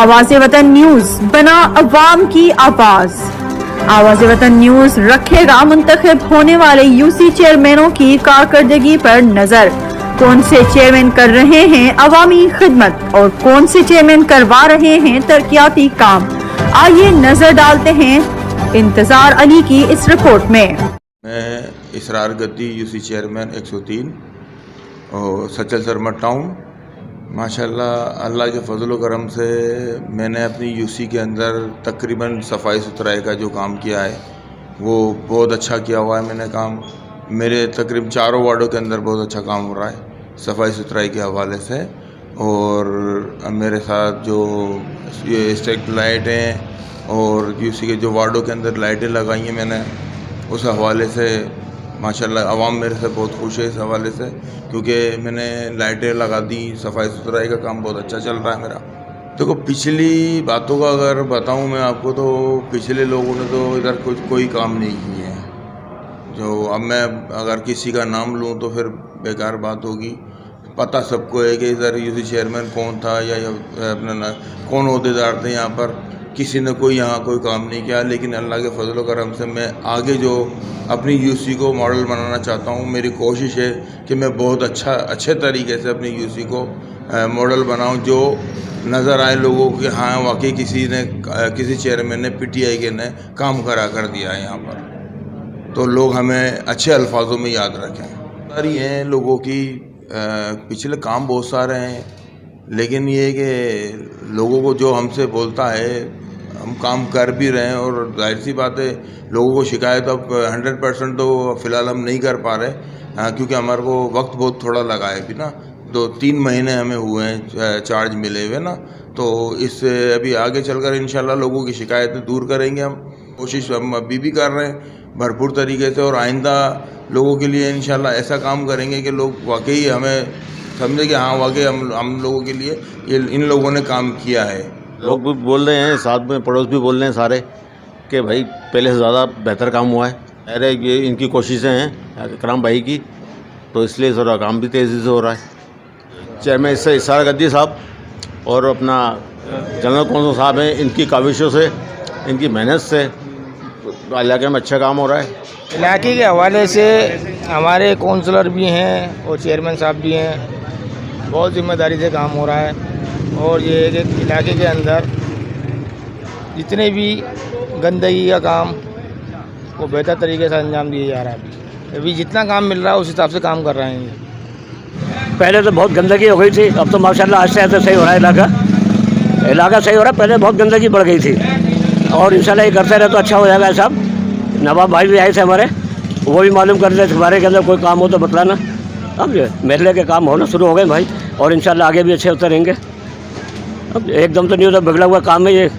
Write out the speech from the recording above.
आवाज़ वतन न्यूज बना अवाम की आवाज। आवाज़ वतन न्यूज रखेगा मुंतखब होने वाले यूसी चेयरमैनों की कारकर्दगी पर नजर। कौन से चेयरमैन कर रहे हैं अवामी खिदमत और कौन से चेयरमैन करवा रहे हैं तरक्याती काम, आइए नजर डालते हैं इंतजार अली की इस रिपोर्ट में। मैं इसरार गद्दी यूसी चेयरमैन 103 और सचल शर्मा टाउन। माशाल्लाह अल्लाह के फजल करम से मैंने अपनी यूसी के अंदर तकरीबन सफाई सुथराई का जो काम किया है वो बहुत अच्छा किया हुआ है मैंने काम। मेरे तकरीबन 4 वार्डों के अंदर बहुत अच्छा काम हो रहा है सफाई सुथराई के हवाले से। और मेरे साथ जो ये स्ट्रीट लाइट हैं और यूसी के जो वार्डों के अंदर लाइटें लगाई हैं मैंने, उस हवाले से माशाल्लाह अवाम मेरे से बहुत खुश है इस हवाले से, क्योंकि मैंने लाइटें लगा दी, सफाई सुथराई का काम बहुत अच्छा चल रहा है मेरा। देखो पिछली बातों का अगर बताऊं मैं आपको तो पिछले लोगों ने तो इधर कोई काम नहीं किए हैं। जो अब मैं अगर किसी का नाम लूं तो फिर बेकार बात होगी। पता सबको है कि इधर यूसी चेयरमैन कौन था या अपना कौन ओहदेदार थे यहाँ पर, किसी ने कोई यहाँ कोई काम नहीं किया। लेकिन अल्लाह के फजल करम से मैं आगे जो अपनी यूसी को मॉडल बनाना चाहता हूँ, मेरी कोशिश है कि मैं बहुत अच्छे तरीके से अपनी यूसी को मॉडल बनाऊँ जो नज़र आए लोगों को कि हाँ वाकई किसी चेयरमैन ने पीटीआई के ने काम करा कर दिया है यहाँ पर, तो लोग हमें अच्छे अल्फाजों में याद रखें। सारी हैं लोगों की पिछले काम बहुत सारे हैं, लेकिन ये है कि लोगों को जो हमसे बोलता है हम काम कर भी रहे हैं। और जाहिर सी बात है लोगों को शिकायत अब 100% तो फ़िलहाल हम नहीं कर पा रहे, क्योंकि हमारे को वक्त बहुत थोड़ा लगा है भी ना। 2-3 महीने हमें हुए हैं चार्ज मिले हुए ना, तो इससे अभी आगे चलकर इंशाल्लाह लोगों की शिकायतें दूर करेंगे। हम कोशिश हम अभी भी कर रहे हैं भरपूर तरीके से, और आइंदा लोगों के लिए इंशाल्लाह ऐसा काम करेंगे कि लोग वाकई हमें समझे कि हाँ वाकई हम लोगों के लिए इन लोगों ने काम किया है। लोग भी बोल रहे हैं, साथ में पड़ोस भी बोल रहे हैं सारे कि भाई पहले से ज़्यादा बेहतर काम हुआ है। अरे ये इनकी कोशिशें हैं इकराम भाई की, तो इसलिए थोड़ा काम भी तेज़ी से हो रहा है। चेयरमैन इससे इसरार गद्दी साहब और अपना जनरल कौंसल साहब हैं, इनकी काविशों से इनकी मेहनत से इलाके में अच्छा काम हो रहा है। इलाके के हवाले से हमारे काउंसलर भी हैं और चेयरमैन साहब भी हैं, बहुत ज़िम्मेदारी से काम हो रहा है। और ये है कि इलाके के अंदर जितने भी गंदगी का काम वो बेहतर तरीके से अंजाम दिया जा रहा है। अभी जितना काम मिल रहा है उस हिसाब से काम कर रहे हैं ये। पहले तो बहुत गंदगी हो गई थी, अब तो माशाल्लाह आस्ते आस्ते सही हो रहा है इलाका सही हो रहा है। पहले बहुत गंदगी बढ़ गई थी और इंशाल्लाह ये करते रहे तो अच्छा हो जाएगा। साहब नवाब भाई भी आए थे हमारे, वो भी मालूम कर रहे थे हमारे के अंदर कोई काम हो तो बतलाना। अब जो महल्ले के काम होना शुरू हो गए भाई, और इंशाल्लाह आगे भी अच्छे होते रहेंगे। अब एकदम तो नहीं होता, बिगड़ा हुआ काम है ये।